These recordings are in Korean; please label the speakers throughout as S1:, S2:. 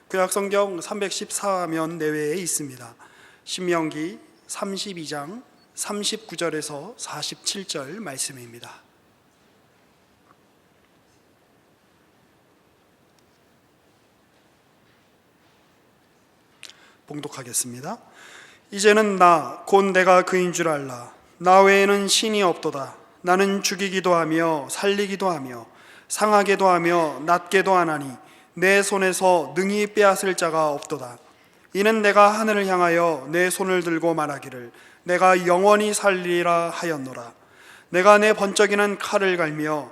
S1: 구약성경 314면 내외에 있습니다. 신명기 32장 39절에서 47절 말씀입니다. 봉독하겠습니다. 이제는 나 곧 내가 그인 줄 알라. 나 외에는 신이 없도다. 나는 죽이기도 하며 살리기도 하며 상하게도 하며 낫게도 하나니 내 손에서 능히 빼앗을 자가 없도다. 이는 내가 하늘을 향하여 내 손을 들고 말하기를 내가 영원히 살리라 하였노라. 내가 내 번쩍이는 칼을 갈며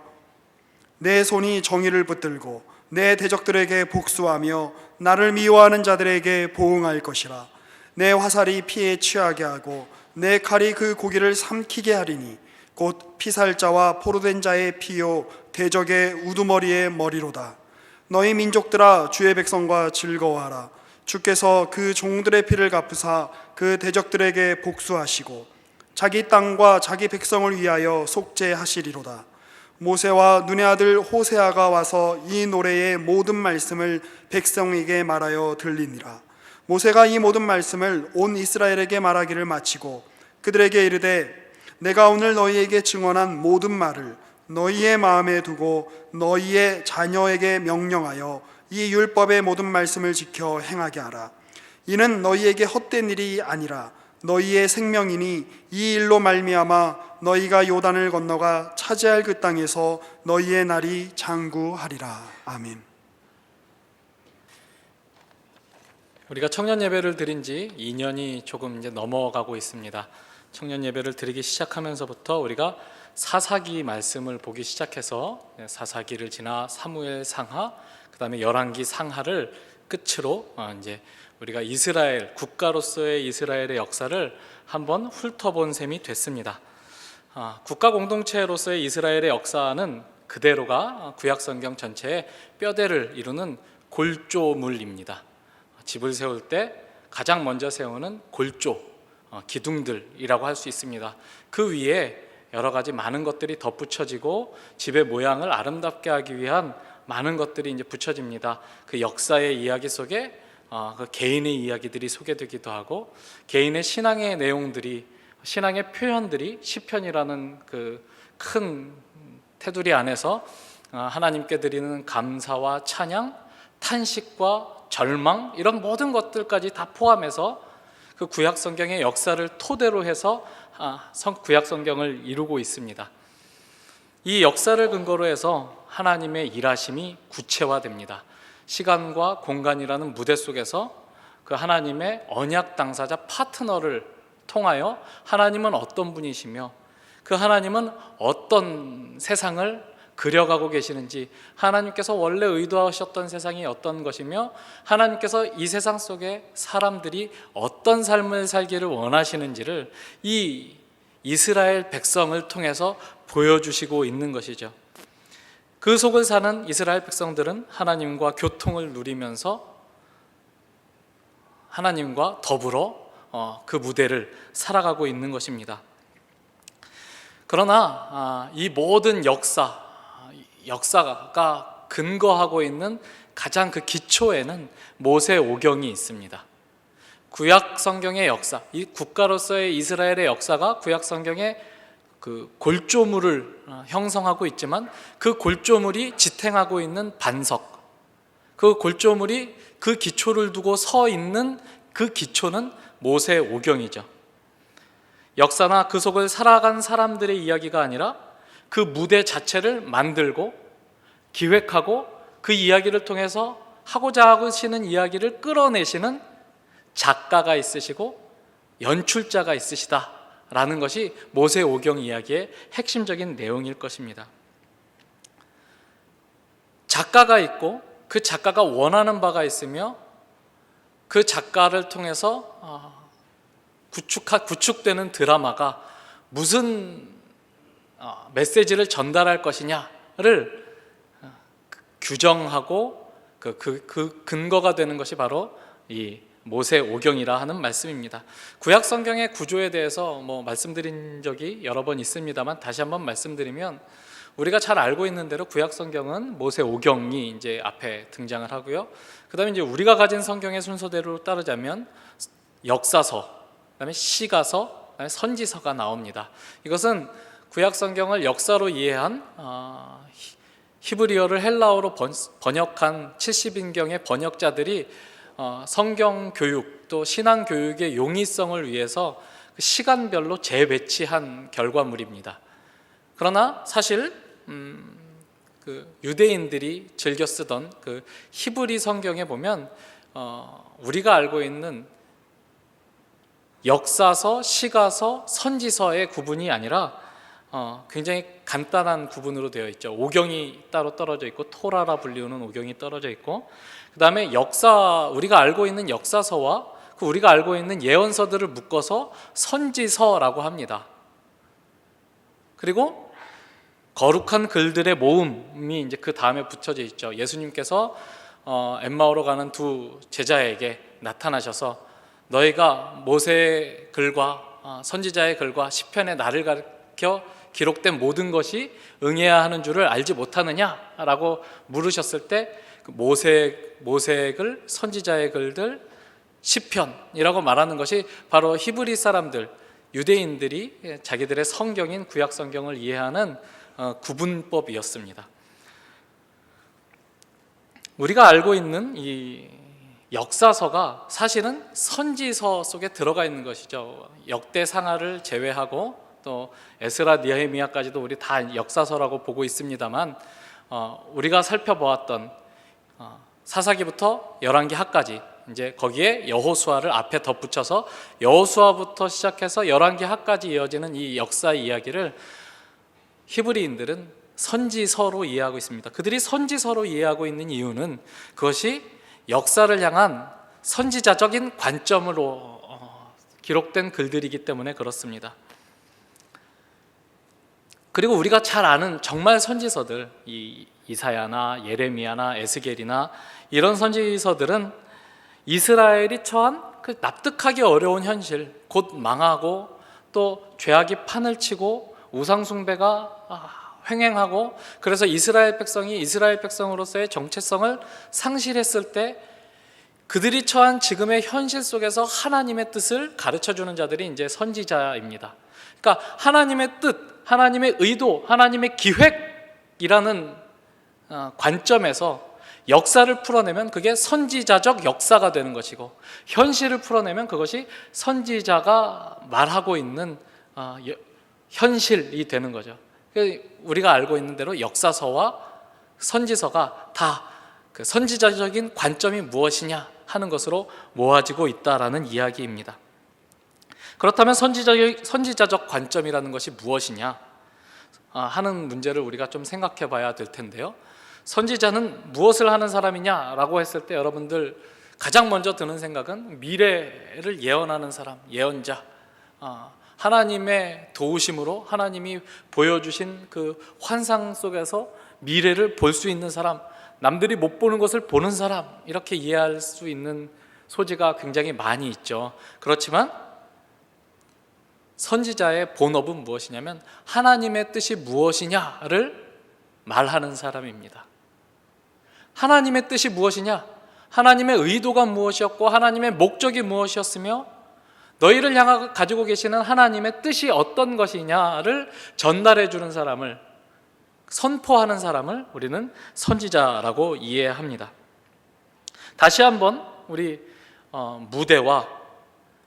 S1: 내 손이 정의를 붙들고 내 대적들에게 복수하며 나를 미워하는 자들에게 보응할 것이라. 내 화살이 피에 취하게 하고 내 칼이 그 고기를 삼키게 하리니 곧 피살자와 포로된 자의 피요 대적의 우두머리의 머리로다. 너희 민족들아 주의 백성과 즐거워하라. 주께서 그 종들의 피를 갚으사 그 대적들에게 복수하시고 자기 땅과 자기 백성을 위하여 속죄하시리로다. 모세와 눈의 아들 호세아가 와서 이 노래의 모든 말씀을 백성에게 말하여 들리니라. 모세가 이 모든 말씀을 온 이스라엘에게 말하기를 마치고 그들에게 이르되 내가 오늘 너희에게 증언한 모든 말을 너희의 마음에 두고 너희의 자녀에게 명령하여 이 율법의 모든 말씀을 지켜 행하게 하라. 이는 너희에게 헛된 일이 아니라 너희의 생명이니 이 일로 말미암아 너희가 요단을 건너가 차지할 그 땅에서 너희의 날이 장구하리라. 아멘.
S2: 우리가 청년 예배를 드린 지 2년이 조금 이제 넘어가고 있습니다. 청년 예배를 드리기 시작하면서부터 우리가 사사기 말씀을 보기 시작해서 사사기를 지나 사무엘 상하, 그다음에 열왕기 상하를 끝으로 이제 우리가 이스라엘 국가로서의 이스라엘의 역사를 한번 훑어본 셈이 됐습니다. 국가 공동체로서의 이스라엘의 역사는 그대로가 구약성경 전체의 뼈대를 이루는 골조물입니다. 집을 세울 때 가장 먼저 세우는 골조, 기둥들이라고 할 수 있습니다. 그 위에 여러 가지 많은 것들이 덧붙여지고 집의 모양을 아름답게 하기 위한 많은 것들이 이제 붙여집니다. 그 역사의 이야기 속에 그 개인의 이야기들이 소개되기도 하고 개인의 신앙의 내용들이, 신앙의 표현들이 시편이라는 그 큰 테두리 안에서 하나님께 드리는 감사와 찬양, 탄식과 절망, 이런 모든 것들까지 다 포함해서 그 구약 성경의 역사를 토대로 해서 구약 성경을 이루고 있습니다. 이 역사를 근거로 해서 하나님의 일하심이 구체화됩니다. 시간과 공간이라는 무대 속에서 그 하나님의 언약 당사자 파트너를 통하여 하나님은 어떤 분이시며 그 하나님은 어떤 세상을 그려가고 계시는지, 하나님께서 원래 의도하셨던 세상이 어떤 것이며 하나님께서 이 세상 속에 사람들이 어떤 삶을 살기를 원하시는지를 이 이스라엘 백성을 통해서 보여주시고 있는 것이죠. 그 속을 사는 이스라엘 백성들은 하나님과 교통을 누리면서 하나님과 더불어 그 무대를 살아가고 있는 것입니다. 그러나 이 모든 역사가 근거하고 있는 가장 그 기초에는 모세 오경이 있습니다. 구약 성경의 역사, 이 국가로서의 이스라엘의 역사가 구약 성경의 그 골조물을 형성하고 있지만 그 골조물이 지탱하고 있는 반석, 그 골조물이 그 기초를 두고 서 있는 그 기초는 모세 오경이죠. 역사나 그 속을 살아간 사람들의 이야기가 아니라 그 무대 자체를 만들고 기획하고 그 이야기를 통해서 하고자 하시는 이야기를 끌어내시는 작가가 있으시고 연출자가 있으시다라는 것이 모세 오경 이야기의 핵심적인 내용일 것입니다. 작가가 있고 그 작가가 원하는 바가 있으며 그 작가를 통해서 구축되는 드라마가 무슨 메시지를 전달할 것이냐를 규정하고 그 근거가 되는 것이 바로 이 모세 오경이라 하는 말씀입니다. 구약 성경의 구조에 대해서 말씀드린 적이 여러 번 있습니다만 다시 한번 말씀드리면 우리가 잘 알고 있는 대로 구약 성경은 모세 오경이 이제 앞에 등장을 하고요. 그다음에 이제 우리가 가진 성경의 순서대로 따르자면 역사서, 그다음에 시가서, 그다음에 선지서가 나옵니다. 이것은 구약 성경을 역사로 이해한 히브리어를 헬라어로 번역한 70인경의 번역자들이 성경 교육 또 신앙 교육의 용이성을 위해서 시간별로 재배치한 결과물입니다. 그러나 사실 그 유대인들이 즐겨 쓰던 그 히브리 성경에 보면 우리가 알고 있는 역사서, 시가서, 선지서의 구분이 아니라 굉장히 간단한 구분으로 되어 있죠. 오경이 따로 떨어져 있고 토라라 불리우는 오경이 떨어져 있고, 그 다음에 우리가 알고 있는 역사서와 그 우리가 알고 있는 예언서들을 묶어서 선지서라고 합니다. 그리고 거룩한 글들의 모음이 이제 그 다음에 붙여져 있죠. 예수님께서 엠마오로 가는 두 제자에게 나타나셔서 너희가 모세의 글과 선지자의 글과 시편의 나를 가르쳐 기록된 모든 것이 응해야 하는 줄을 알지 못하느냐라고 물으셨을 때 모세의 글, 선지자의 글들, 시편이라고 말하는 것이 바로 히브리 사람들, 유대인들이 자기들의 성경인 구약 성경을 이해하는 구분법이었습니다. 우리가 알고 있는 이 역사서가 사실은 선지서 속에 들어가 있는 것이죠. 역대상하를 제외하고 또 에스라, 느헤미야까지도 우리 다 역사서라고 보고 있습니다만 우리가 살펴보았던 사사기부터 열왕기하까지 이제 거기에 여호수아를 앞에 덧붙여서 여호수아부터 시작해서 열왕기하까지 이어지는 이 역사 이야기를 히브리인들은 선지서로 이해하고 있습니다. 그들이 선지서로 이해하고 있는 이유는 그것이 역사를 향한 선지자적인 관점으로 기록된 글들이기 때문에 그렇습니다. 그리고 우리가 잘 아는 정말 선지서들, 이사야나 예레미야나 에스겔이나 이런 선지서들은 이스라엘이 처한 그 납득하기 어려운 현실, 곧 망하고 또 죄악이 판을 치고 우상 숭배가 횡행하고 그래서 이스라엘 백성이 이스라엘 백성으로서의 정체성을 상실했을 때 그들이 처한 지금의 현실 속에서 하나님의 뜻을 가르쳐주는 자들이 이제 선지자입니다. 그러니까 하나님의 뜻, 하나님의 의도, 하나님의 기획이라는 관점에서 역사를 풀어내면 그게 선지자적 역사가 되는 것이고, 현실을 풀어내면 그것이 선지자가 말하고 있는 현실이 되는 거죠. 우리가 알고 있는 대로 역사서와 선지서가 다 그 선지자적인 관점이 무엇이냐 하는 것으로 모아지고 있다라는 이야기입니다. 그렇다면 선지자적 관점이라는 것이 무엇이냐 하는 문제를 우리가 좀 생각해 봐야 될 텐데요. 선지자는 무엇을 하는 사람이냐라고 했을 때 여러분들 가장 먼저 드는 생각은 미래를 예언하는 사람, 예언자, 하나님의 도우심으로 하나님이 보여주신 그 환상 속에서 미래를 볼 수 있는 사람, 남들이 못 보는 것을 보는 사람, 이렇게 이해할 수 있는 소지가 굉장히 많이 있죠. 그렇지만 선지자의 본업은 무엇이냐면 하나님의 뜻이 무엇이냐를 말하는 사람입니다. 하나님의 뜻이 무엇이냐, 하나님의 의도가 무엇이었고 하나님의 목적이 무엇이었으며 너희를 향하여 가지고 계시는 하나님의 뜻이 어떤 것이냐를 전달해 주는 사람을, 선포하는 사람을 우리는 선지자라고 이해합니다. 다시 한번 우리 무대와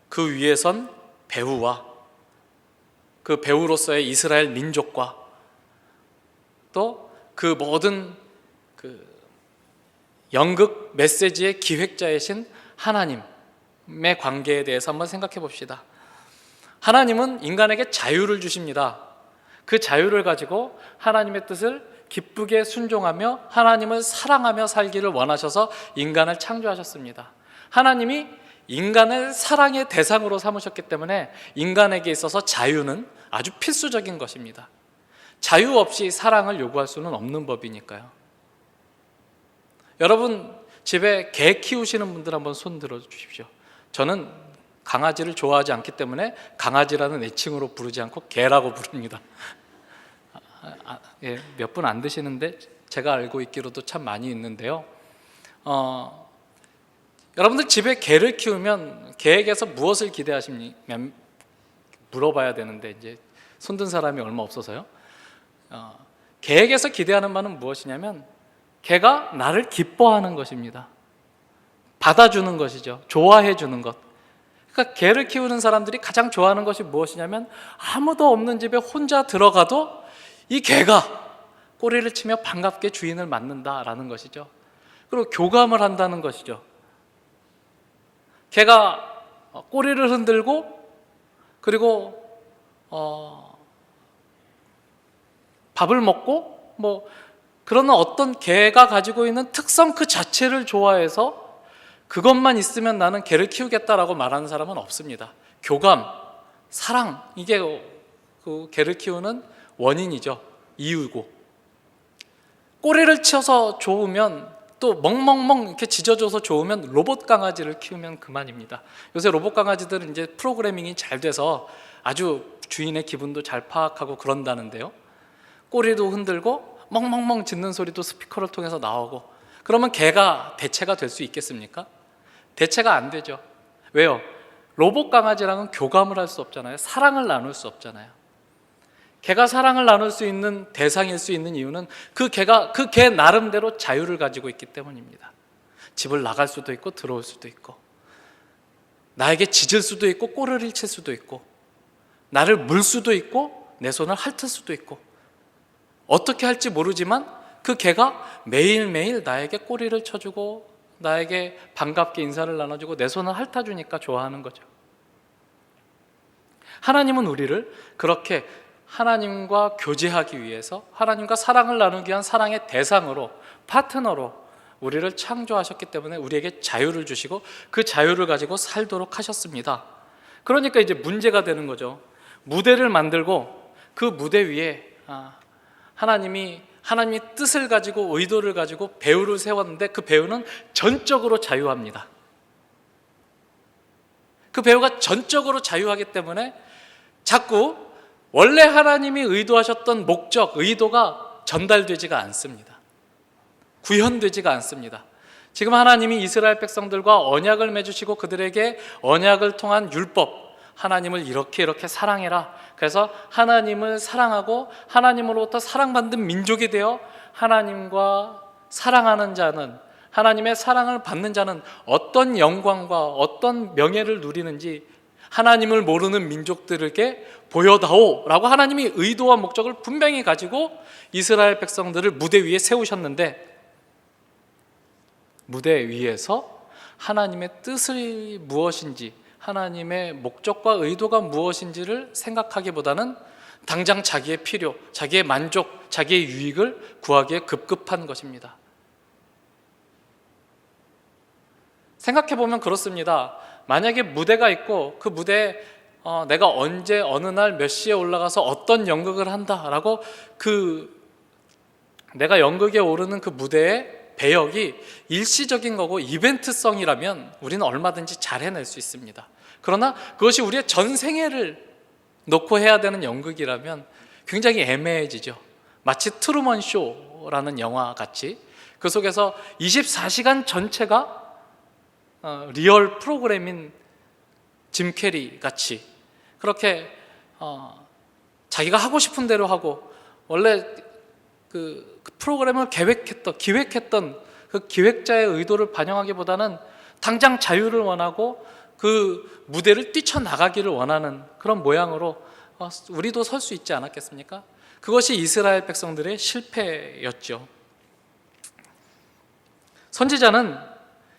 S2: 그 위에 선 배우와 그 배우로서의 이스라엘 민족과 또 그 모든 그 연극 메시지의 기획자이신 하나님의 관계에 대해서 한번 생각해 봅시다. 하나님은 인간에게 자유를 주십니다. 그 자유를 가지고 하나님의 뜻을 기쁘게 순종하며 하나님을 사랑하며 살기를 원하셔서 인간을 창조하셨습니다. 하나님이 인간을 사랑의 대상으로 삼으셨기 때문에 인간에게 있어서 자유는 아주 필수적인 것입니다. 자유 없이 사랑을 요구할 수는 없는 법이니까요. 여러분 집에 개 키우시는 분들 한번 손 들어 주십시오. 저는 강아지를 좋아하지 않기 때문에 강아지라는 애칭으로 부르지 않고 개라고 부릅니다. 몇 분 안 되시는데 제가 알고 있기로도 참 많이 있는데요. 여러분들 집에 개를 키우면 개에게서 무엇을 기대하십니까? 물어봐야 되는데 이제 손든 사람이 얼마 없어서요. 개에게서 기대하는 바는 무엇이냐면 개가 나를 기뻐하는 것입니다. 받아주는 것이죠. 좋아해 주는 것. 그러니까 개를 키우는 사람들이 가장 좋아하는 것이 무엇이냐면 아무도 없는 집에 혼자 들어가도 이 개가 꼬리를 치며 반갑게 주인을 맞는다라는 것이죠. 그리고 교감을 한다는 것이죠. 개가 꼬리를 흔들고 그리고 밥을 먹고 뭐 그런 어떤 개가 가지고 있는 특성 그 자체를 좋아해서 그것만 있으면 나는 개를 키우겠다라고 말하는 사람은 없습니다. 교감, 사랑, 이게 그 개를 키우는 원인이죠. 이유고, 꼬리를 치어서 좋으면 또 멍멍멍 이렇게 짖어줘서 좋으면 로봇 강아지를 키우면 그만입니다. 요새 로봇 강아지들은 이제 프로그래밍이 잘 돼서 아주 주인의 기분도 잘 파악하고 그런다는데요. 꼬리도 흔들고 멍멍멍 짖는 소리도 스피커를 통해서 나오고, 그러면 개가 대체가 될 수 있겠습니까? 대체가 안 되죠. 왜요? 로봇 강아지랑은 교감을 할 수 없잖아요. 사랑을 나눌 수 없잖아요. 개가 사랑을 나눌 수 있는 대상일 수 있는 이유는 그 개 나름대로 자유를 가지고 있기 때문입니다. 집을 나갈 수도 있고 들어올 수도 있고, 나에게 짖을 수도 있고 꼬리를 칠 수도 있고, 나를 물 수도 있고 내 손을 핥을 수도 있고, 어떻게 할지 모르지만 그 개가 매일매일 나에게 꼬리를 쳐주고 나에게 반갑게 인사를 나눠주고 내 손을 핥아주니까 좋아하는 거죠. 하나님은 우리를 그렇게 하나님과 교제하기 위해서, 하나님과 사랑을 나누기 위한 사랑의 대상으로, 파트너로 우리를 창조하셨기 때문에 우리에게 자유를 주시고 그 자유를 가지고 살도록 하셨습니다. 그러니까 이제 문제가 되는 거죠. 무대를 만들고 그 무대 위에 하나님이 뜻을 가지고 의도를 가지고 배우를 세웠는데 그 배우는 전적으로 자유합니다. 그 배우가 전적으로 자유하기 때문에 자꾸 원래 하나님이 의도하셨던 목적, 의도가 전달되지가 않습니다. 구현되지가 않습니다. 지금 하나님이 이스라엘 백성들과 언약을 맺으시고 그들에게 언약을 통한 율법, 하나님을 이렇게 사랑해라. 그래서 하나님을 사랑하고 하나님으로부터 사랑받는 민족이 되어 하나님과 사랑하는 자는, 하나님의 사랑을 받는 자는 어떤 영광과 어떤 명예를 누리는지 하나님을 모르는 민족들에게 보여다오 라고 하나님이 의도와 목적을 분명히 가지고 이스라엘 백성들을 무대 위에 세우셨는데, 무대 위에서 하나님의 뜻이 무엇인지, 하나님의 목적과 의도가 무엇인지를 생각하기보다는 당장 자기의 필요, 자기의 만족, 자기의 유익을 구하기에 급급한 것입니다. 생각해보면 그렇습니다. 만약에 무대가 있고 그 무대에 내가 언제 어느 날 몇 시에 올라가서 어떤 연극을 한다라고 내가 연극에 오르는 그 무대의 배역이 일시적인 거고 이벤트성이라면 우리는 얼마든지 잘 해낼 수 있습니다. 그러나 그것이 우리의 전 생애를 놓고 해야 되는 연극이라면 굉장히 애매해지죠. 마치 트루먼 쇼라는 영화 같이 그 속에서 24시간 전체가 리얼 프로그램인 짐 캐리 같이 그렇게 자기가 하고 싶은 대로 하고, 원래 그 프로그램을 기획했던 그 기획자의 의도를 반영하기보다는 당장 자유를 원하고 그 무대를 뛰쳐나가기를 원하는 그런 모양으로 우리도 설 수 있지 않았겠습니까? 그것이 이스라엘 백성들의 실패였죠. 선지자는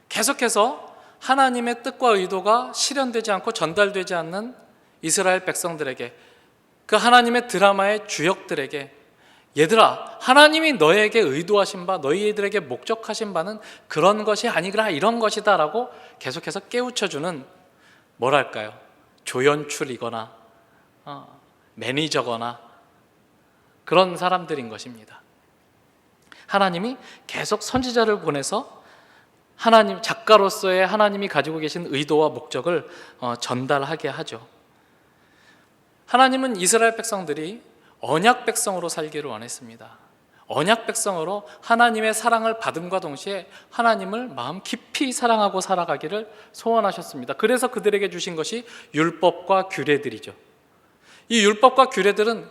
S2: 계속해서 하나님의 뜻과 의도가 실현되지 않고 전달되지 않는 이스라엘 백성들에게, 그 하나님의 드라마의 주역들에게, 얘들아, 하나님이 너에게 의도하신 바, 너희들에게 목적하신 바는 그런 것이 아니라 이런 것이다 라고 계속해서 깨우쳐주는, 뭐랄까요, 조연출이거나 매니저거나 그런 사람들인 것입니다. 하나님이 계속 선지자를 보내서 하나님, 작가로서의 하나님이 가지고 계신 의도와 목적을 전달하게 하죠. 하나님은 이스라엘 백성들이 언약 백성으로 살기를 원했습니다. 언약 백성으로 하나님의 사랑을 받음과 동시에 하나님을 마음 깊이 사랑하고 살아가기를 소원하셨습니다. 그래서 그들에게 주신 것이 율법과 규례들이죠. 이 율법과 규례들은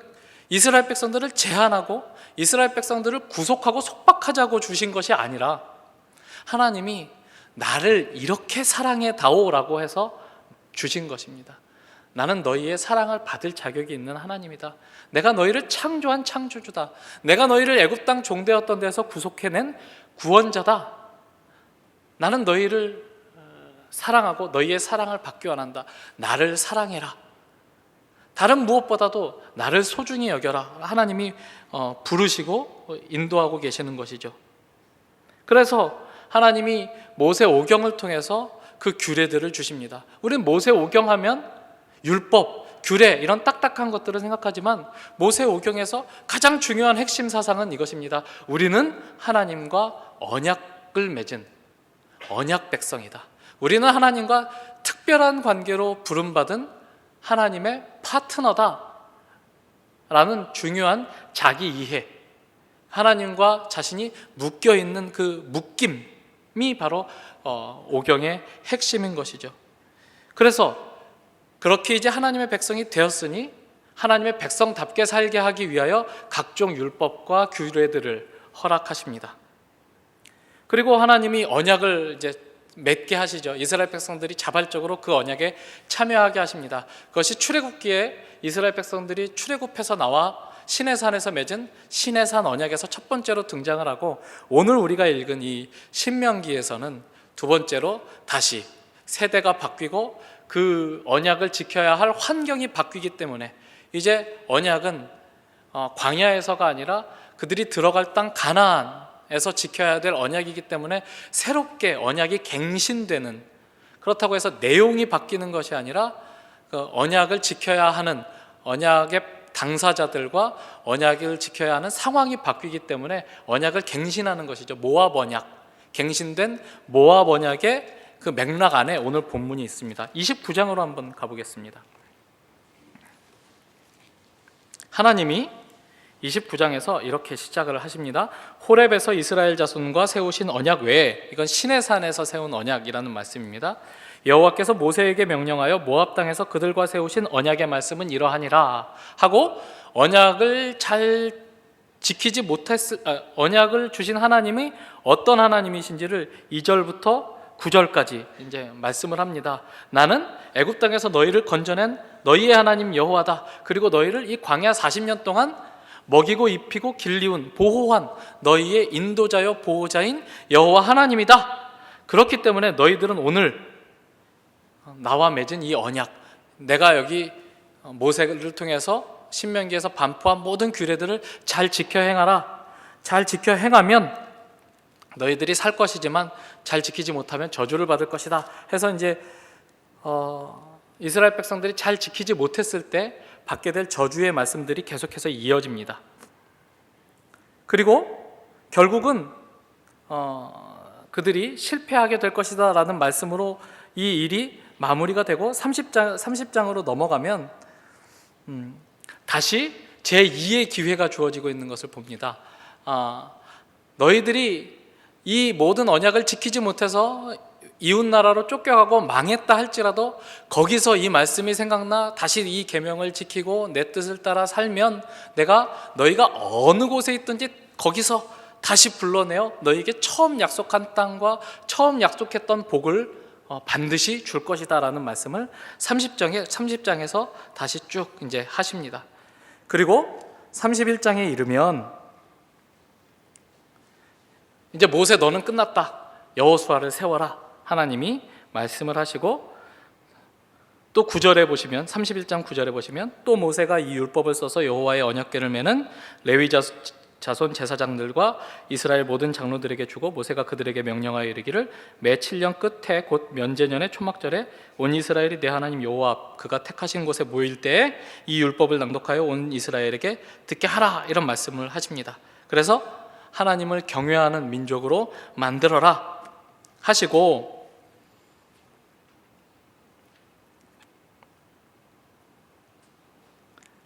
S2: 이스라엘 백성들을 제한하고 이스라엘 백성들을 구속하고 속박하자고 주신 것이 아니라 하나님이 나를 이렇게 사랑해 다오라고 해서 주신 것입니다. 나는 너희의 사랑을 받을 자격이 있는 하나님이다. 내가 너희를 창조한 창조주다. 내가 너희를 애굽 땅 종되었던 데서 구속해낸 구원자다. 나는 너희를 사랑하고 너희의 사랑을 받기 원한다. 나를 사랑해라. 다른 무엇보다도 나를 소중히 여겨라. 하나님이 부르시고 인도하고 계시는 것이죠. 그래서 하나님이 모세오경을 통해서 그 규례들을 주십니다. 우리는 모세오경 하면 율법, 규례 이런 딱딱한 것들을 생각하지만 모세오경에서 가장 중요한 핵심 사상은 이것입니다. 우리는 하나님과 언약을 맺은 언약 백성이다. 우리는 하나님과 특별한 관계로 부름받은 하나님의 파트너다 라는 중요한 자기 이해, 하나님과 자신이 묶여있는 그 묶임이 바로 오경의 핵심인 것이죠. 그래서 그렇게 이제 하나님의 백성이 되었으니 하나님의 백성답게 살게 하기 위하여 각종 율법과 규례들을 허락하십니다. 그리고 하나님이 언약을 이제 맺게 하시죠. 이스라엘 백성들이 자발적으로 그 언약에 참여하게 하십니다. 그것이 출애굽기에 이스라엘 백성들이 출애굽해서 나와 시내산에서 맺은 시내산 언약에서 첫 번째로 등장을 하고, 오늘 우리가 읽은 이 신명기에서는 두 번째로 다시 세대가 바뀌고 그 언약을 지켜야 할 환경이 바뀌기 때문에 이제 언약은 광야에서가 아니라 그들이 들어갈 땅 가나안에서 지켜야 될 언약이기 때문에 새롭게 언약이 갱신되는, 그렇다고 해서 내용이 바뀌는 것이 아니라 그 언약을 지켜야 하는 언약의 당사자들과 언약을 지켜야 하는 상황이 바뀌기 때문에 언약을 갱신하는 것이죠. 모압 언약, 갱신된 모압 언약의 그 맥락 안에 오늘 본문이 있습니다. 29장으로 한번 가보겠습니다. 하나님이 29장에서 이렇게 시작을 하십니다. 호렙에서 이스라엘 자손과 세우신 언약 외에, 이건 시내산에서 세운 언약이라는 말씀입니다. 여호와께서 모세에게 명령하여 모압 땅에서 그들과 세우신 언약의 말씀은 이러하니라 하고, 언약을 잘 지키지 언약을 주신 하나님이 어떤 하나님이신지를 2절부터 9절까지 이제 말씀을 합니다. 나는 애굽 땅에서 너희를 건져낸 너희의 하나님 여호와다. 그리고 너희를 이 광야 40년 동안 먹이고 입히고 길리운 보호한 너희의 인도자여 보호자인 여호와 하나님이다. 그렇기 때문에 너희들은 오늘 나와 맺은 이 언약, 내가 여기 모세를 통해서 신명기에서 반포한 모든 규례들을 잘 지켜 행하라. 잘 지켜 행하면 너희들이 살 것이지만 잘 지키지 못하면 저주를 받을 것이다 해서 이제 이스라엘 백성들이 잘 지키지 못했을 때 받게 될 저주의 말씀들이 계속해서 이어집니다. 그리고 결국은 그들이 실패하게 될 것이다 라는 말씀으로 이 일이 마무리가 되고 30장으로 넘어가면 다시 제2의 기회가 주어지고 있는 것을 봅니다. 너희들이 이 모든 언약을 지키지 못해서 이웃나라로 쫓겨가고 망했다 할지라도 거기서 이 말씀이 생각나 다시 이 계명을 지키고 내 뜻을 따라 살면 내가 너희가 어느 곳에 있든지 거기서 다시 불러내어 너희에게 처음 약속한 땅과 처음 약속했던 복을 반드시 줄 것이다 라는 말씀을 30장에서 다시 쭉 이제 하십니다. 그리고 31장에 이르면 이제 모세 너는 끝났다. 여호수아를 세워라. 하나님이 말씀을 하시고, 또 9절에 보시면 31장 9절에 보시면 또 모세가 이 율법을 써서 여호와의 언약궤를 매는 레위 자손 제사장들과 이스라엘 모든 장로들에게 주고 모세가 그들에게 명령하여 이르기를 매 7년 끝에 곧 면제년의 초막절에 온 이스라엘이 내 하나님 여호와 앞 그가 택하신 곳에 모일 때에 이 율법을 낭독하여 온 이스라엘에게 듣게 하라. 이런 말씀을 하십니다. 그래서 하나님을 경외하는 민족으로 만들어라 하시고,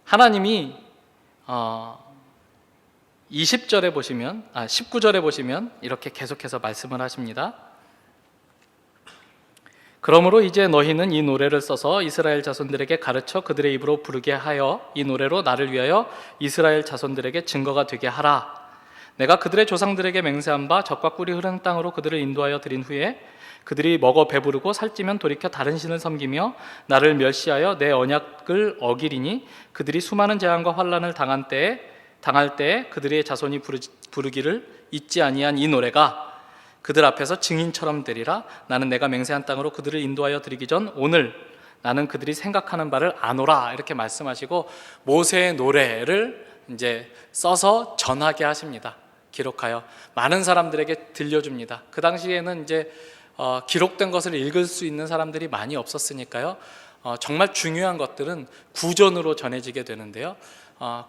S2: 하나님이 20절에 보시면 19절에 보시면 이렇게 계속해서 말씀을 하십니다. 그러므로 이제 너희는 이 노래를 써서 이스라엘 자손들에게 가르쳐 그들의 입으로 부르게 하여 이 노래로 나를 위하여 이스라엘 자손들에게 증거가 되게 하라. 내가 그들의 조상들에게 맹세한 바 젖과 꿀이 흐르는 땅으로 그들을 인도하여 드린 후에 그들이 먹어 배부르고 살찌면 돌이켜 다른 신을 섬기며 나를 멸시하여 내 언약을 어기리니 그들이 수많은 재앙과 환난을 당할 때에 그들의 자손이 부르기를 잊지 아니한 이 노래가 그들 앞에서 증인처럼 되리라. 나는 내가 맹세한 땅으로 그들을 인도하여 드리기 전 오늘 나는 그들이 생각하는 바를 아노라. 이렇게 말씀하시고 모세의 노래를 이제 써서 전하게 하십니다. 기록하여 많은 사람들에게 들려줍니다. 그 당시에는 이제 기록된 것을 읽을 수 있는 사람들이 많이 없었으니까요. 정말 중요한 것들은 구전으로 전해지게 되는데요.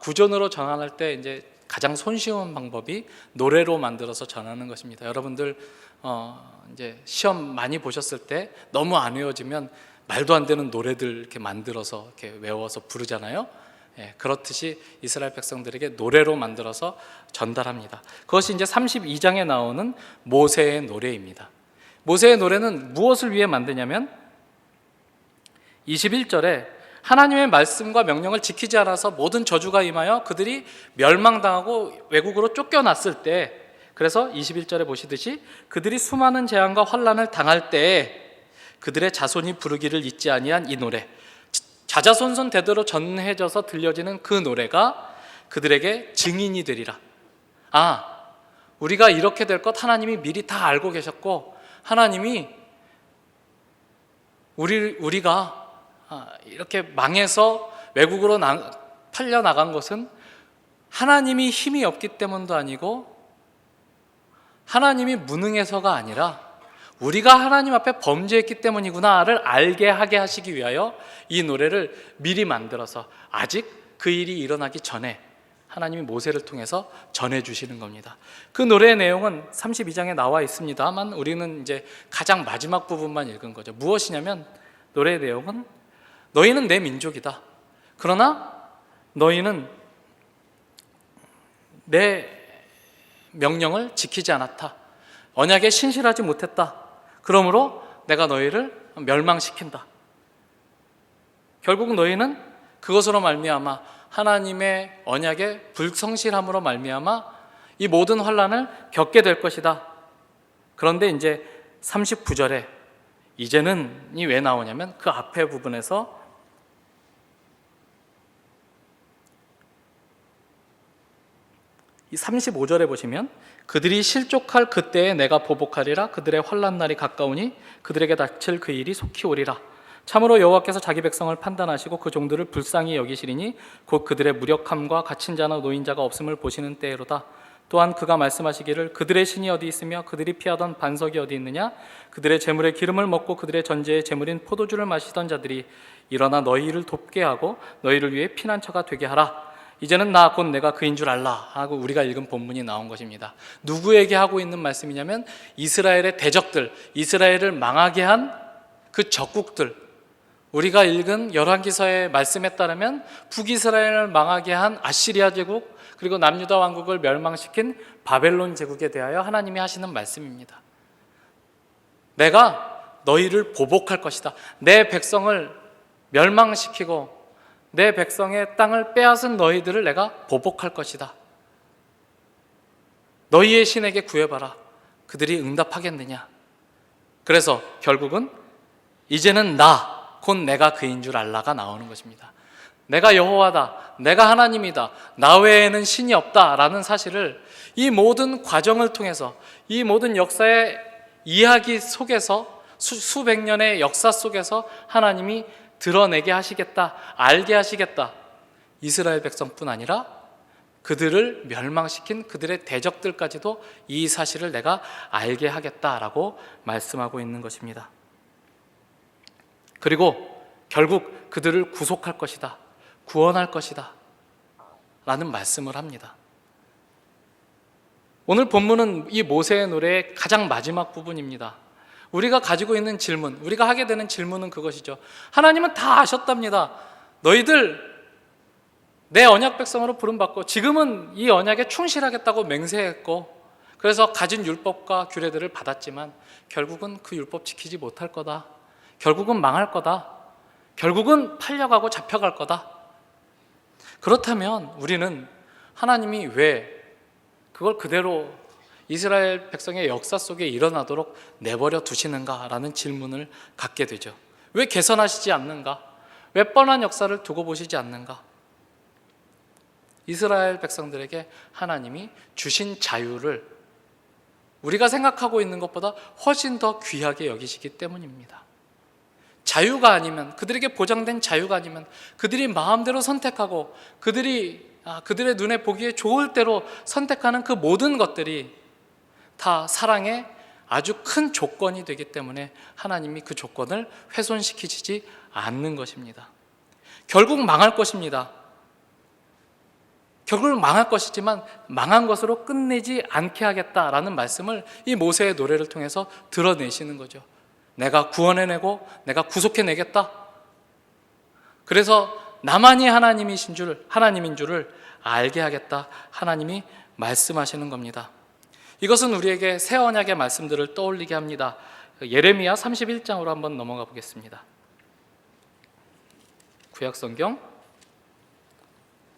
S2: 구전으로 전할 때 이제 가장 손쉬운 방법이 노래로 만들어서 전하는 것입니다. 여러분들 이제 시험 많이 보셨을 때 너무 안 외워지면 말도 안 되는 노래들 이렇게 만들어서 이렇게 외워서 부르잖아요. 그렇듯이 이스라엘 백성들에게 노래로 만들어서 전달합니다. 그것이 이제 32장에 나오는 모세의 노래입니다. 모세의 노래는 무엇을 위해 만드냐면 21절에 하나님의 말씀과 명령을 지키지 않아서 모든 저주가 임하여 그들이 멸망당하고 외국으로 쫓겨났을 때, 그래서 21절에 보시듯이 그들이 수많은 재앙과 환난을 당할 때에 그들의 자손이 부르기를 잊지 아니한 이 노래, 자자손손 대대로 전해져서 들려지는 그 노래가 그들에게 증인이 되리라. 우리가 이렇게 될 것 하나님이 미리 다 알고 계셨고, 하나님이 우리가 이렇게 망해서 외국으로 팔려 나간 것은 하나님이 힘이 없기 때문도 아니고 하나님이 무능해서가 아니라 우리가 하나님 앞에 범죄했기 때문이구나를 알게 하게 하시기 위하여 이 노래를 미리 만들어서 아직 그 일이 일어나기 전에 하나님이 모세를 통해서 전해주시는 겁니다. 그 노래의 내용은 32장에 나와 있습니다만 우리는 이제 가장 마지막 부분만 읽은 거죠. 무엇이냐면 노래의 내용은 너희는 내 민족이다. 그러나 너희는 내 명령을 지키지 않았다. 언약에 신실하지 못했다. 그러므로 내가 너희를 멸망시킨다. 결국 너희는 그것으로 말미암아 하나님의 언약에 불성실함으로 말미암아 이 모든 환난을 겪게 될 것이다. 그런데 이제 39절에 이제는이 왜 나오냐면 그 앞에 부분에서 이 35절에 보시면 그들이 실족할 그때에 내가 보복하리라. 그들의 환난 날이 가까우니 그들에게 닥칠 그 일이 속히 오리라. 참으로 여호와께서 자기 백성을 판단하시고 그 종들을 불쌍히 여기시리니 곧 그들의 무력함과 갇힌 자나 노인자가 없음을 보시는 때로다. 또한 그가 말씀하시기를 그들의 신이 어디 있으며 그들이 피하던 반석이 어디 있느냐. 그들의 재물의 기름을 먹고 그들의 전제의 재물인 포도주를 마시던 자들이 일어나 너희를 돕게 하고 너희를 위해 피난처가 되게 하라. 이제는 나 곧 내가 그인 줄 알라 하고 우리가 읽은 본문이 나온 것입니다. 누구에게 하고 있는 말씀이냐면 이스라엘의 대적들, 이스라엘을 망하게 한 그 적국들, 우리가 읽은 열왕기서의 말씀에 따르면 북이스라엘을 망하게 한 아시리아 제국, 그리고 남유다 왕국을 멸망시킨 바벨론 제국에 대하여 하나님이 하시는 말씀입니다. 내가 너희를 보복할 것이다. 내 백성을 멸망시키고 내 백성의 땅을 빼앗은 너희들을 내가 보복할 것이다. 너희의 신에게 구해봐라. 그들이 응답하겠느냐. 그래서 결국은 이제는 나, 곧 내가 그인 줄 알라가 나오는 것입니다. 내가 여호와다, 내가 하나님이다, 나 외에는 신이 없다라는 사실을 이 모든 과정을 통해서, 이 모든 역사의 이야기 속에서, 수백 년의 역사 속에서 하나님이 드러내게 하시겠다, 알게 하시겠다. 이스라엘 백성뿐 아니라 그들을 멸망시킨 그들의 대적들까지도 이 사실을 내가 알게 하겠다라고 말씀하고 있는 것입니다. 그리고 결국 그들을 구속할 것이다, 구원할 것이다 라는 말씀을 합니다. 오늘 본문은 이 모세의 노래의 가장 마지막 부분입니다. 우리가 가지고 있는 질문, 우리가 하게 되는 질문은 그것이죠. 하나님은 다 아셨답니다. 너희들 내 언약 백성으로 부름받고 지금은 이 언약에 충실하겠다고 맹세했고 그래서 가진 율법과 규례들을 받았지만 결국은 그 율법 지키지 못할 거다. 결국은 망할 거다. 결국은 팔려가고 잡혀갈 거다. 그렇다면 우리는 하나님이 왜 그걸 그대로 이스라엘 백성의 역사 속에 일어나도록 내버려 두시는가라는 질문을 갖게 되죠. 왜 개선하시지 않는가? 왜 뻔한 역사를 두고 보시지 않는가? 이스라엘 백성들에게 하나님이 주신 자유를 우리가 생각하고 있는 것보다 훨씬 더 귀하게 여기시기 때문입니다. 자유가 아니면, 그들에게 보장된 자유가 아니면 그들이 마음대로 선택하고 그들의 눈에 보기에 좋을 대로 선택하는 그 모든 것들이 다 사랑의 아주 큰 조건이 되기 때문에 하나님이 그 조건을 훼손시키지 않는 것입니다. 결국 망할 것입니다. 결국 망할 것이지만 망한 것으로 끝내지 않게 하겠다라는 말씀을 이 모세의 노래를 통해서 드러내시는 거죠. 내가 구원해내고 내가 구속해내겠다. 그래서 나만이 하나님인 줄을 알게 하겠다. 하나님이 말씀하시는 겁니다. 이것은 우리에게 새 언약의 말씀들을 떠올리게 합니다. 예레미야 31장으로 한번 넘어가 보겠습니다. 구약성경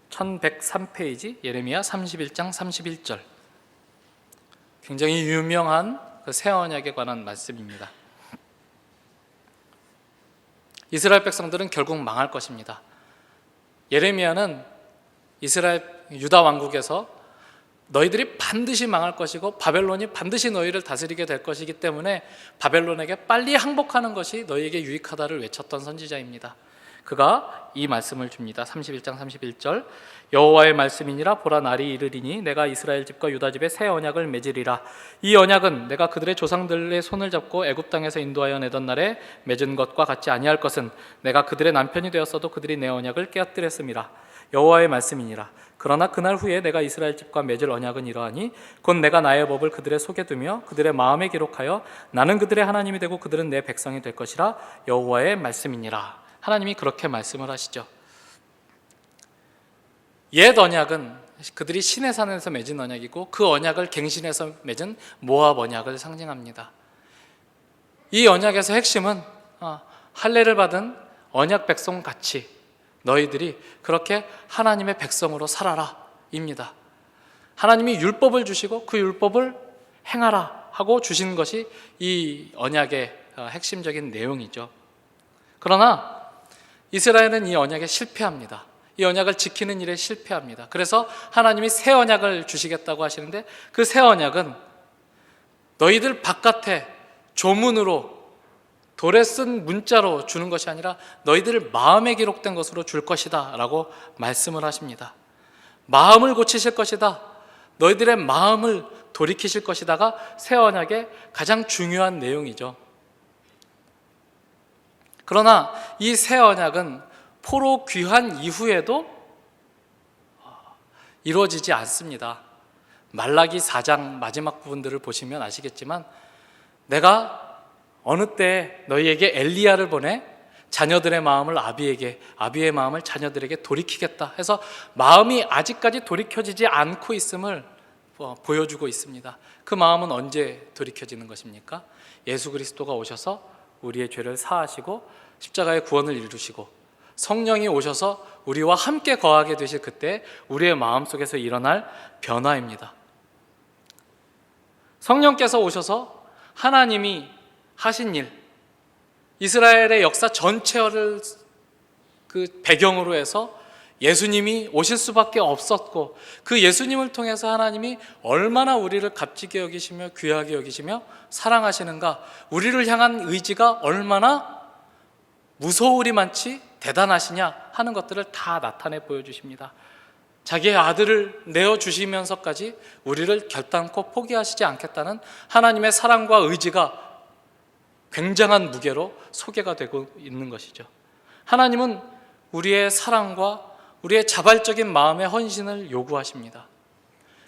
S2: 1103페이지 예레미야 31장 31절. 굉장히 유명한 그 새 언약에 관한 말씀입니다. 이스라엘 백성들은 결국 망할 것입니다. 예레미야는 유다 왕국에서 너희들이 반드시 망할 것이고 바벨론이 반드시 너희를 다스리게 될 것이기 때문에 바벨론에게 빨리 항복하는 것이 너희에게 유익하다를 외쳤던 선지자입니다. 그가 이 말씀을 줍니다. 31장 31절. 여호와의 말씀이니라. 보라, 날이 이르리니 내가 이스라엘 집과 유다 집에 새 언약을 맺으리라. 이 언약은 내가 그들의 조상들의 손을 잡고 애굽 땅에서 인도하여 내던 날에 맺은 것과 같지 아니할 것은 내가 그들의 남편이 되었어도 그들이 내 언약을 깨뜨렸음이라. 여호와의 말씀이니라. 그러나 그날 후에 내가 이스라엘 집과 맺을 언약은 이러하니 곧 내가 나의 법을 그들의 속에 두며 그들의 마음에 기록하여 나는 그들의 하나님이 되고 그들은 내 백성이 될 것이라. 여호와의 말씀이니라. 하나님이 그렇게 말씀을 하시죠. 옛 언약은 그들이 시내산에서 맺은 언약이고 그 언약을 갱신해서 맺은 모압 언약을 상징합니다. 이 언약에서 핵심은 할례를 받은 언약 백성 같이 너희들이 그렇게 하나님의 백성으로 살아라 입니다. 하나님이 율법을 주시고 그 율법을 행하라 하고 주신 것이 이 언약의 핵심적인 내용이죠. 그러나 이스라엘은 이 언약에 실패합니다. 이 언약을 지키는 일에 실패합니다. 그래서 하나님이 새 언약을 주시겠다고 하시는데 그 새 언약은 너희들 바깥에 조문으로 돌에 쓴 문자로 주는 것이 아니라 너희들 마음에 기록된 것으로 줄 것이다 라고 말씀을 하십니다. 마음을 고치실 것이다. 너희들의 마음을 돌이키실 것이다가 새 언약의 가장 중요한 내용이죠. 그러나 이 새 언약은 포로 귀환 이후에도 이루어지지 않습니다. 말라기 4장 마지막 부분들을 보시면 아시겠지만 내가 어느 때 너희에게 엘리야를 보내 자녀들의 마음을 아비의 마음을 자녀들에게 돌이키겠다 해서 마음이 아직까지 돌이켜지지 않고 있음을 보여주고 있습니다. 그 마음은 언제 돌이켜지는 것입니까? 예수 그리스도가 오셔서 우리의 죄를 사하시고 십자가의 구원을 이루시고 성령이 오셔서 우리와 함께 거하게 되실 그때 우리의 마음속에서 일어날 변화입니다. 성령께서 오셔서 하나님이 하신 일, 이스라엘의 역사 전체를 그 배경으로 해서 예수님이 오실 수밖에 없었고 그 예수님을 통해서 하나님이 얼마나 우리를 값지게 여기시며 귀하게 여기시며 사랑하시는가, 우리를 향한 의지가 얼마나 무서우리만치 대단하시냐 하는 것들을 다 나타내 보여주십니다. 자기의 아들을 내어주시면서까지 우리를 결단코 포기하시지 않겠다는 하나님의 사랑과 의지가 굉장한 무게로 소개가 되고 있는 것이죠. 하나님은 우리의 사랑과 우리의 자발적인 마음의 헌신을 요구하십니다.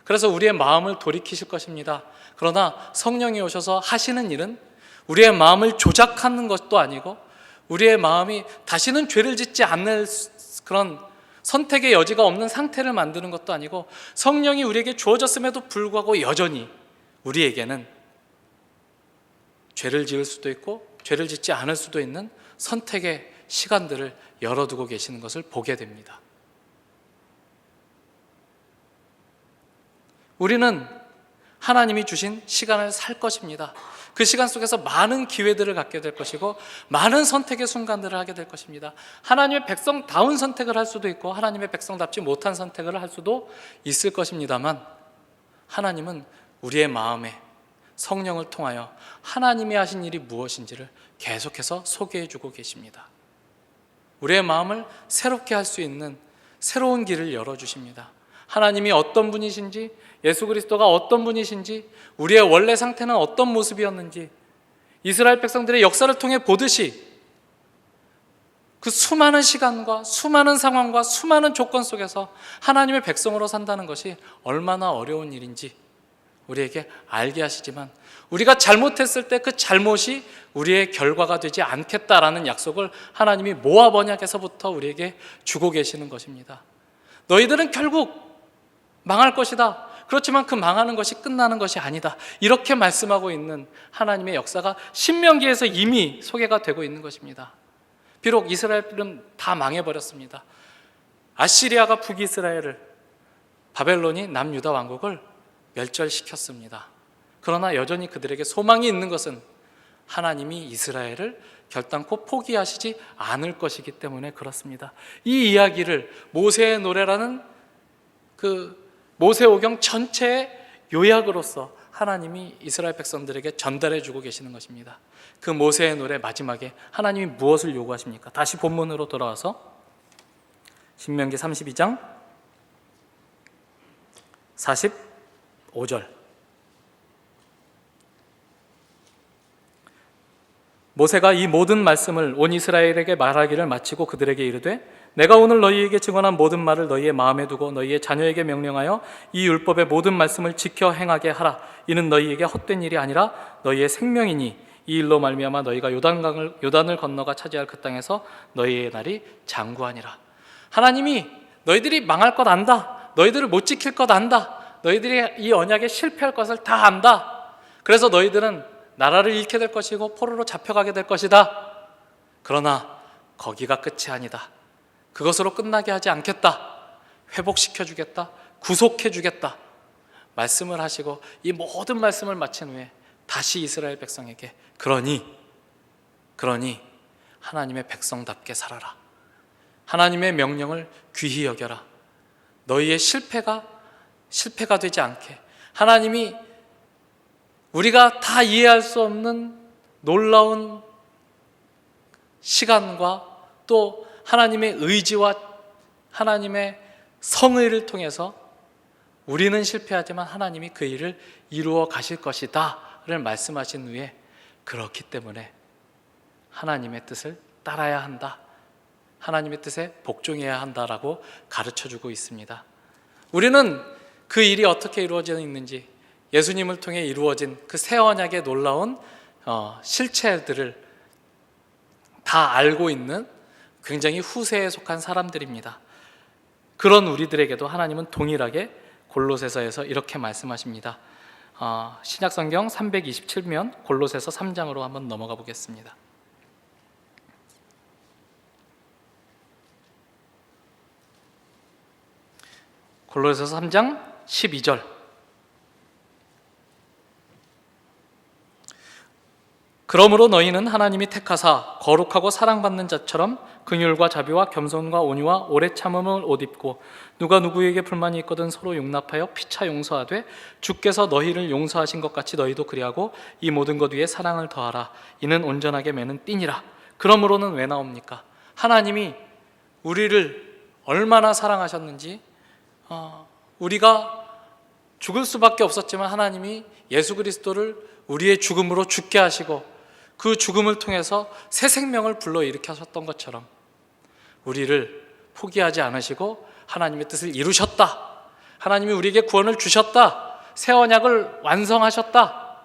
S2: 그래서 우리의 마음을 돌이키실 것입니다. 그러나 성령이 오셔서 하시는 일은 우리의 마음을 조작하는 것도 아니고 우리의 마음이 다시는 죄를 짓지 않을 그런 선택의 여지가 없는 상태를 만드는 것도 아니고 성령이 우리에게 주어졌음에도 불구하고 여전히 우리에게는 죄를 지을 수도 있고 죄를 짓지 않을 수도 있는 선택의 시간들을 열어두고 계시는 것을 보게 됩니다. 우리는 하나님이 주신 시간을 살 것입니다. 그 시간 속에서 많은 기회들을 갖게 될 것이고 많은 선택의 순간들을 하게 될 것입니다. 하나님의 백성다운 선택을 할 수도 있고 하나님의 백성답지 못한 선택을 할 수도 있을 것입니다만 하나님은 우리의 마음에 성령을 통하여 하나님이 하신 일이 무엇인지를 계속해서 소개해주고 계십니다. 우리의 마음을 새롭게 할 수 있는 새로운 길을 열어주십니다. 하나님이 어떤 분이신지, 예수 그리스도가 어떤 분이신지, 우리의 원래 상태는 어떤 모습이었는지 이스라엘 백성들의 역사를 통해 보듯이 그 수많은 시간과 수많은 상황과 수많은 조건 속에서 하나님의 백성으로 산다는 것이 얼마나 어려운 일인지 우리에게 알게 하시지만 우리가 잘못했을 때 그 잘못이 우리의 결과가 되지 않겠다라는 약속을 하나님이 모압 언약에서부터 우리에게 주고 계시는 것입니다. 너희들은 결국 망할 것이다. 그렇지만 그 망하는 것이 끝나는 것이 아니다. 이렇게 말씀하고 있는 하나님의 역사가 신명기에서 이미 소개가 되고 있는 것입니다. 비록 이스라엘은 다 망해버렸습니다. 아시리아가 북이스라엘을, 바벨론이 남유다 왕국을 멸절시켰습니다. 그러나 여전히 그들에게 소망이 있는 것은 하나님이 이스라엘을 결단코 포기하시지 않을 것이기 때문에 그렇습니다. 이 이야기를 모세의 노래라는 그 모세오경 전체의 요약으로서 하나님이 이스라엘 백성들에게 전달해 주고 계시는 것입니다. 그 모세의 노래 마지막에 하나님이 무엇을 요구하십니까? 다시 본문으로 돌아와서 신명기 32장 45절. 모세가 이 모든 말씀을 온 이스라엘에게 말하기를 마치고 그들에게 이르되 내가 오늘 너희에게 증언한 모든 말을 너희의 마음에 두고 너희의 자녀에게 명령하여 이 율법의 모든 말씀을 지켜 행하게 하라. 이는 너희에게 헛된 일이 아니라 너희의 생명이니 이 일로 말미암아 너희가 요단을 건너가 차지할 그 땅에서 너희의 날이 장구하니라. 하나님이 너희들이 망할 것 안다. 너희들을 못 지킬 것 안다. 너희들이 이 언약에 실패할 것을 다 안다. 그래서 너희들은 나라를 잃게 될 것이고 포로로 잡혀가게 될 것이다. 그러나 거기가 끝이 아니다. 그것으로 끝나게 하지 않겠다. 회복시켜주겠다. 구속해주겠다. 말씀을 하시고 이 모든 말씀을 마친 후에 다시 이스라엘 백성에게 그러니 하나님의 백성답게 살아라. 하나님의 명령을 귀히 여겨라. 너희의 실패가 되지 않게 하나님이 우리가 다 이해할 수 없는 놀라운 시간과 또 하나님의 의지와 하나님의 성의를 통해서 우리는 실패하지만 하나님이 그 일을 이루어 가실 것이다를 말씀하신 후에 그렇기 때문에 하나님의 뜻을 따라야 한다. 하나님의 뜻에 복종해야 한다라고 가르쳐주고 있습니다. 우리는 그 일이 어떻게 이루어져 있는지 예수님을 통해 이루어진 그 새 언약의 놀라운 실체들을 다 알고 있는 굉장히 후세에 속한 사람들입니다. 그런 우리들에게도 하나님은 동일하게 골로새서에서 이렇게 말씀하십니다. 신약성경 327면 골로새서 3장으로 한번 넘어가 보겠습니다. 골로새서 3장 12절. 그러므로 너희는 하나님이 택하사 거룩하고 사랑받는 자처럼 긍휼과 자비와 겸손과 온유와 오래 참음을 옷 입고 누가 누구에게 불만이 있거든 서로 용납하여 피차 용서하되 주께서 너희를 용서하신 것 같이 너희도 그리하고 이 모든 것 위에 사랑을 더하라. 이는 온전하게 매는 띠니라. 그러므로는 왜 나옵니까? 하나님이 우리를 얼마나 사랑하셨는지 우리가 죽을 수밖에 없었지만 하나님이 예수 그리스도를 우리의 죽음으로 죽게 하시고 그 죽음을 통해서 새 생명을 불러일으키셨던 것처럼 우리를 포기하지 않으시고 하나님의 뜻을 이루셨다. 하나님이 우리에게 구원을 주셨다. 새 언약을 완성하셨다.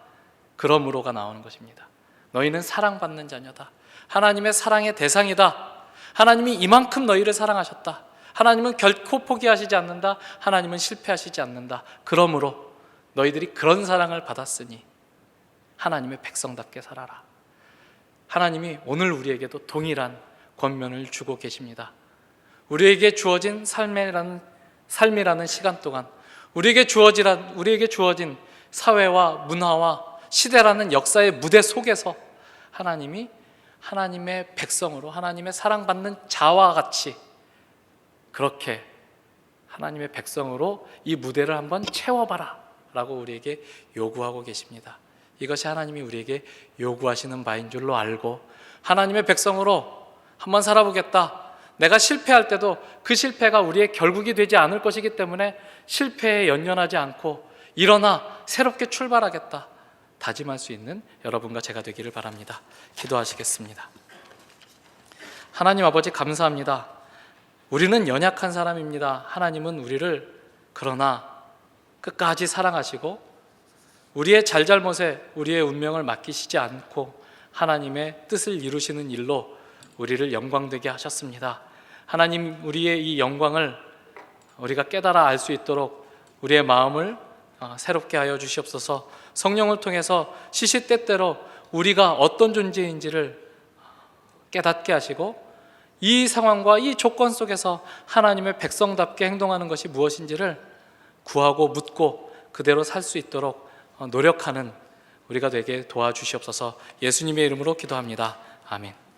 S2: 그러므로가 나오는 것입니다. 너희는 사랑받는 자녀다. 하나님의 사랑의 대상이다. 하나님이 이만큼 너희를 사랑하셨다. 하나님은 결코 포기하시지 않는다. 하나님은 실패하시지 않는다. 그러므로 너희들이 그런 사랑을 받았으니 하나님의 백성답게 살아라. 하나님이 오늘 우리에게도 동일한 권면을 주고 계십니다. 우리에게 주어진 삶이라는 시간 동안 우리에게 주어진 사회와 문화와 시대라는 역사의 무대 속에서 하나님이 하나님의 백성으로 하나님의 사랑받는 자와 같이 그렇게 하나님의 백성으로 이 무대를 한번 채워봐라 라고 우리에게 요구하고 계십니다. 이것이 하나님이 우리에게 요구하시는 바인 줄로 알고 하나님의 백성으로 한번 살아보겠다. 내가 실패할 때도 그 실패가 우리의 결국이 되지 않을 것이기 때문에 실패에 연연하지 않고 일어나 새롭게 출발하겠다 다짐할 수 있는 여러분과 제가 되기를 바랍니다. 기도하시겠습니다. 하나님 아버지 감사합니다. 우리는 연약한 사람입니다. 하나님은 우리를 그러나 끝까지 사랑하시고 우리의 잘잘못에 우리의 운명을 맡기시지 않고 하나님의 뜻을 이루시는 일로 우리를 영광되게 하셨습니다. 하나님, 우리의 이 영광을 우리가 깨달아 알 수 있도록 우리의 마음을 새롭게 하여 주시옵소서. 성령을 통해서 시시때때로 우리가 어떤 존재인지를 깨닫게 하시고 이 상황과 이 조건 속에서 하나님의 백성답게 행동하는 것이 무엇인지를 구하고 묻고 그대로 살 수 있도록 노력하는 우리가 되게 도와주시옵소서. 예수님의 이름으로 기도합니다. 아멘.